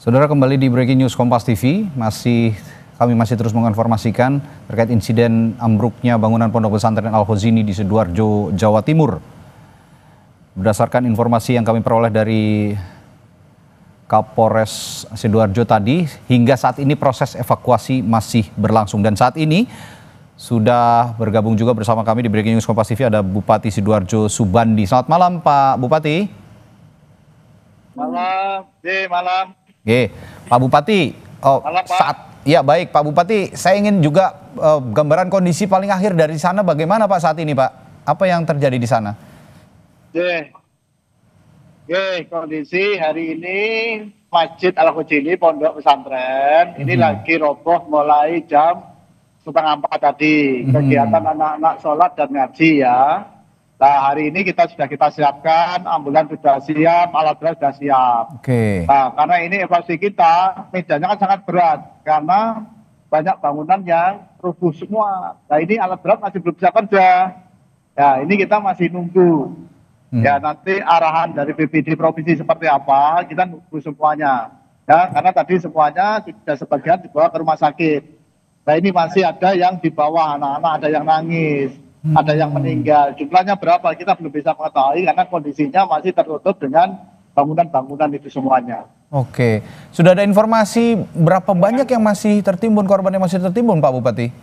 Saudara, kembali di Breaking News Kompas TV, kami masih terus menginformasikan terkait insiden ambruknya bangunan Pondok Pesantren Al-Khozini di Sidoarjo, Jawa Timur. Berdasarkan informasi yang kami peroleh dari Kapolres Sidoarjo tadi, hingga saat ini proses evakuasi masih berlangsung. Dan saat ini sudah bergabung juga bersama kami di Breaking News Kompas TV ada Bupati Sidoarjo Subandi. Selamat malam Pak Bupati. Malam, malam. Oke, Pak Bupati, Malam, Pak. ya baik Pak Bupati, saya ingin juga gambaran kondisi paling akhir dari sana bagaimana Pak saat ini Pak? Apa yang terjadi di sana? Kondisi hari ini Masjid Al-Khozini Pondok Pesantren ini lagi roboh mulai jam 3:30 tadi. Kegiatan anak-anak sholat dan ngaji ya. Nah, hari ini kita siapkan, ambulans sudah siap, alat berat sudah siap. Oke. Nah, karena ini evakuasi kita, medannya kan sangat berat karena banyak bangunan yang rubuh semua. Nah, ini alat berat masih belum bisa kerja. Ya, ini kita masih nunggu. Ya, nanti arahan dari BPD provinsi seperti apa, kita nunggu semuanya. Ya, karena tadi semuanya sudah sebagian dibawa ke rumah sakit. Nah, ini masih ada yang di bawah, anak-anak ada yang nangis. Ada yang meninggal, jumlahnya berapa kita belum bisa mengetahui karena kondisinya masih tertutup dengan bangunan-bangunan itu semuanya. Oke, sudah ada informasi berapa banyak yang masih tertimbun, korban yang masih tertimbun Pak Bupati?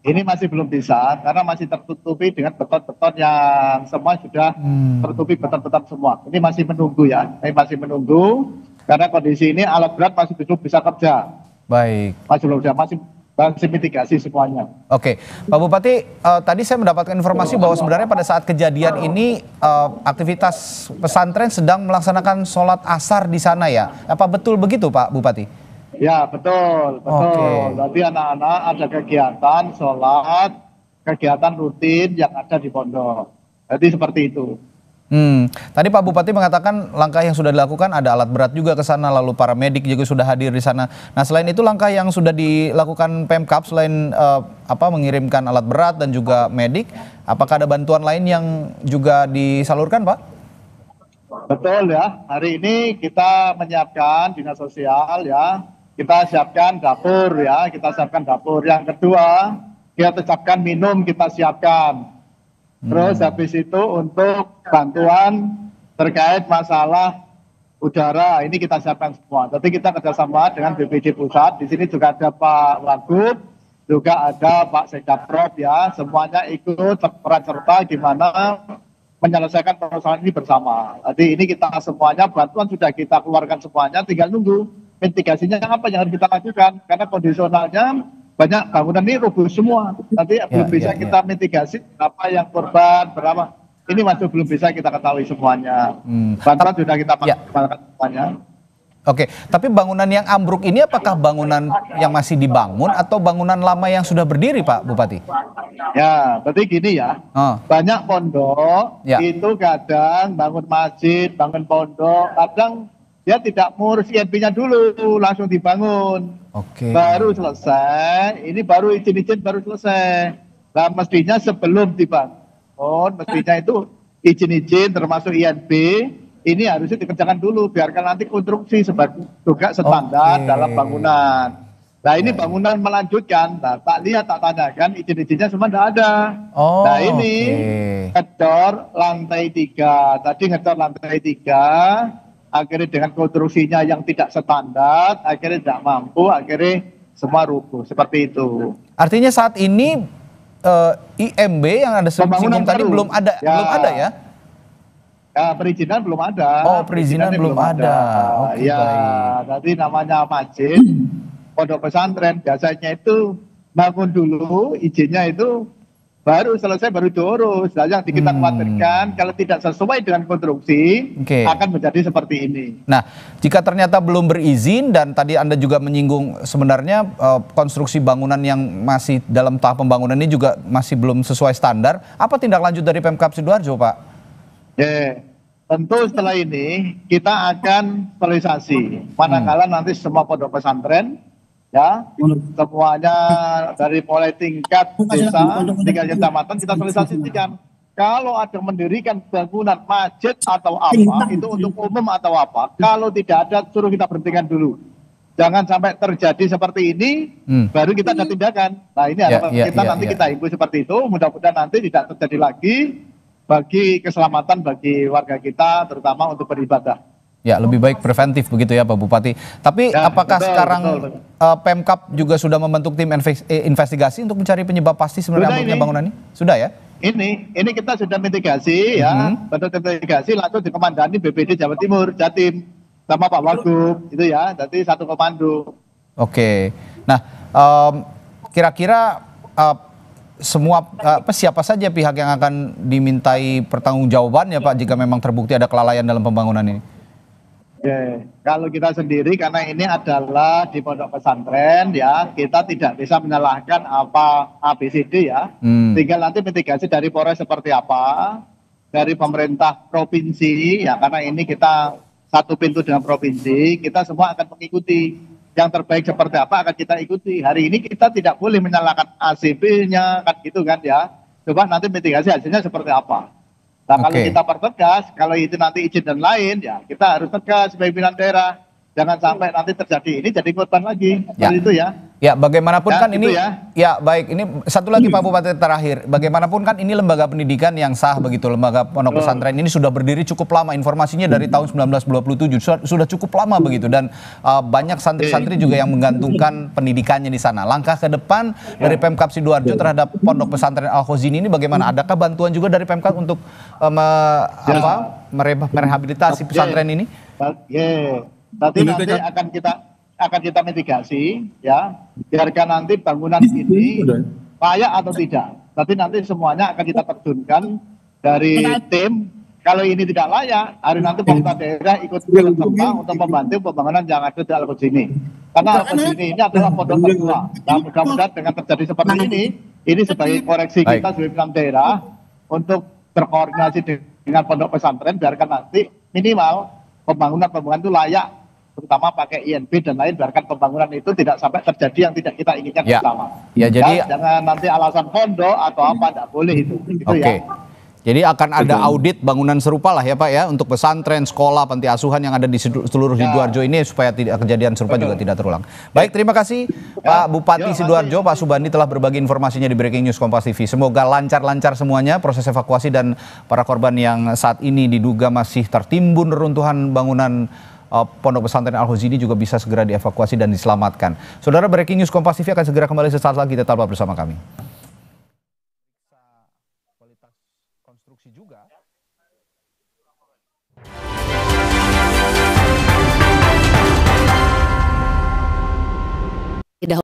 Ini masih belum bisa karena masih tertutupi dengan beton-beton yang semua sudah tertutupi beton-beton semua. Ini masih menunggu ya, ini masih menunggu karena kondisi ini alat berat masih belum bisa kerja. Baik. Masih belum bisa, masih mitigasi semuanya. Oke, Pak Bupati, tadi saya mendapatkan informasi bahwa sebenarnya pada saat kejadian ini aktivitas pesantren sedang melaksanakan sholat asar di sana ya. Apa betul begitu Pak Bupati? Ya betul. Berarti anak-anak ada kegiatan sholat, kegiatan rutin yang ada di pondok. Jadi seperti itu. Tadi Pak Bupati mengatakan langkah yang sudah dilakukan ada alat berat juga ke sana, lalu para medik juga sudah hadir di sana. Nah, selain itu langkah yang sudah dilakukan Pemkab selain mengirimkan alat berat dan juga medik, apakah ada bantuan lain yang juga disalurkan, Pak? Betul ya. Hari ini kita menyiapkan dinas sosial ya. Kita siapkan dapur ya, Yang kedua, kita siapkan minum, kita siapkan. Terus habis itu untuk bantuan terkait masalah udara ini kita siapkan semua. Tapi kita kerjasama dengan BPD pusat. Di sini juga ada Pak Wagub, juga ada Pak Sekdaprov ya. Semuanya ikut peran serta gimana menyelesaikan persoalan ini bersama. Jadi ini kita semuanya bantuan sudah kita keluarkan semuanya. Tinggal nunggu mitigasinya apa yang harus kita lakukan. Karena kondisionalnya banyak bangunan ini rubuh semua. Nanti belum bisa kita mitigasi berapa yang korban, berapa. Ini masih belum bisa kita ketahui semuanya. Bantuan sudah kita pakai semuanya. Oke, tapi bangunan yang ambruk ini apakah bangunan yang masih dibangun atau bangunan lama yang sudah berdiri, Pak Bupati? Ya, berarti gini ya. Banyak pondok itu kadang bangun masjid, bangun pondok, kadang dia tidak mengurus INP-nya dulu, langsung dibangun. Oke. Baru selesai, ini baru izin baru selesai. Nah, mestinya sebelum dibangun, mestinya itu izin termasuk INP, ini harusnya dikerjakan dulu, biarkan nanti konstruksi sebagai juga standar dalam bangunan. Nah, ini bangunan melanjutkan, nah, tak tanyakan, izin-izinnya semua tidak ada. Nah, ini ngecor lantai 3, tadi ngecor lantai 3, akhirnya dengan konstruksinya yang tidak standar, akhirnya tidak mampu, akhirnya semua rubuh seperti itu. Artinya saat ini IMB yang ada sebelum tadi belum ada ya? Ya, perizinan belum ada. Oh, perizinan belum ada. Oke, tadi namanya masjid, pondok pesantren biasanya itu bangun dulu, izinnya itu baru selesai baru diurus. Nah, yang kita khawatirkan kalau tidak sesuai dengan konstruksi akan menjadi seperti ini. Nah, jika ternyata belum berizin dan tadi Anda juga menyinggung sebenarnya konstruksi bangunan yang masih dalam tahap pembangunan ini juga masih belum sesuai standar, apa tindak lanjut dari Pemkab Sidoarjo, Pak? Tentu setelah ini kita akan sosialisasi. Manakala nanti semua pondok pesantren ya semuanya dari mulai tingkat desa, tingkat kecamatan kita sosialisasikan. kalau ada mendirikan bangunan masjid atau apa, itu untuk umum atau apa, kalau tidak ada suruh kita berhentikan dulu. Jangan sampai terjadi seperti ini, baru kita ada tindakan. Nah ini harapan kita nanti kita himbau seperti itu, mudah-mudahan nanti tidak terjadi lagi bagi keselamatan bagi warga kita, terutama untuk beribadah. Ya, lebih baik preventif begitu ya Pak Bupati. Tapi Ya, apakah betul, sekarang betul. Pemkap juga sudah membentuk tim investigasi untuk mencari penyebab pasti sebenarnya ambruknya bangunan ini? Sudah ya? Ini kita sudah mitigasi ya, bentuk mitigasi langsung dikomandani BPD Jawa Timur, Jatim, sama Pak Wagub, itu ya, jadi satu komando. Oke. Nah, kira-kira siapa saja pihak yang akan dimintai pertanggungjawabannya Pak jika memang terbukti ada kelalaian dalam pembangunan ini? Oke, kalau kita sendiri karena ini adalah di pondok pesantren ya, kita tidak bisa menyalahkan apa ABCD ya. Tinggal nanti mitigasi dari Polres seperti apa, dari pemerintah provinsi ya, karena ini kita satu pintu dengan provinsi, kita semua akan mengikuti. Yang terbaik seperti apa akan kita ikuti. Hari ini kita tidak boleh menyalahkan ACB-nya kan gitu kan ya. Coba nanti mitigasi hasilnya seperti apa. Nah kalau kita pertegas, kalau itu nanti izin dan lain, ya kita harus tegas sebagai pimpinan daerah. Jangan sampai nanti terjadi ini jadi korban lagi. Seperti itu ya. Ya bagaimanapun Ya, kan gitu ini, ya. baik ini satu lagi Pak Bupati terakhir. Bagaimanapun kan ini lembaga pendidikan yang sah begitu, lembaga pondok pesantren ini sudah berdiri cukup lama. Informasinya dari tahun 1927, sudah cukup lama begitu. Dan banyak santri-santri juga yang menggantungkan pendidikannya di sana. Langkah ke depan dari Pemkab Sidoarjo terhadap pondok pesantren Al-Khozini ini bagaimana? Adakah bantuan juga dari Pemkab untuk merehabilitasi pesantren ini? Nanti akan kita mitigasi ya, biarkan nanti bangunan ini layak atau tidak. Nanti semuanya akan kita terjunkan dari tim. Kalau ini tidak layak, hari nanti pemerintah daerah ikut serta untuk membantu pembangunan yang ada di Al-Khozini. Karena Al-Khozini ini adalah pondok tertua. Nah, mudah-mudahan dengan terjadi seperti ini sebagai koreksi kita sebagai pimpinan daerah untuk berkoordinasi dengan pondok pesantren, biarkan nanti minimal pembangunan itu layak, terutama pakai INB dan lain, biarkan pembangunan itu tidak sampai terjadi yang tidak kita inginkan bersama. Ya, jadi jangan nanti alasan pondok atau apa, tidak boleh itu. Ya. Jadi akan ada audit bangunan serupa lah ya Pak ya, untuk pesantren, sekolah, panti asuhan yang ada di seluruh Sidoarjo ini supaya tidak kejadian serupa juga tidak terulang. Baik, terima kasih Pak Bupati Sidoarjo, Pak Subandi telah berbagi informasinya di Breaking News Kompas TV. Semoga lancar-lancar semuanya proses evakuasi dan para korban yang saat ini diduga masih tertimbun reruntuhan bangunan Pondok Pesantren Al-Khozini juga bisa segera dievakuasi dan diselamatkan. Saudara, Breaking News Kompas TV akan segera kembali sesaat lagi, tetaplah bersama kami.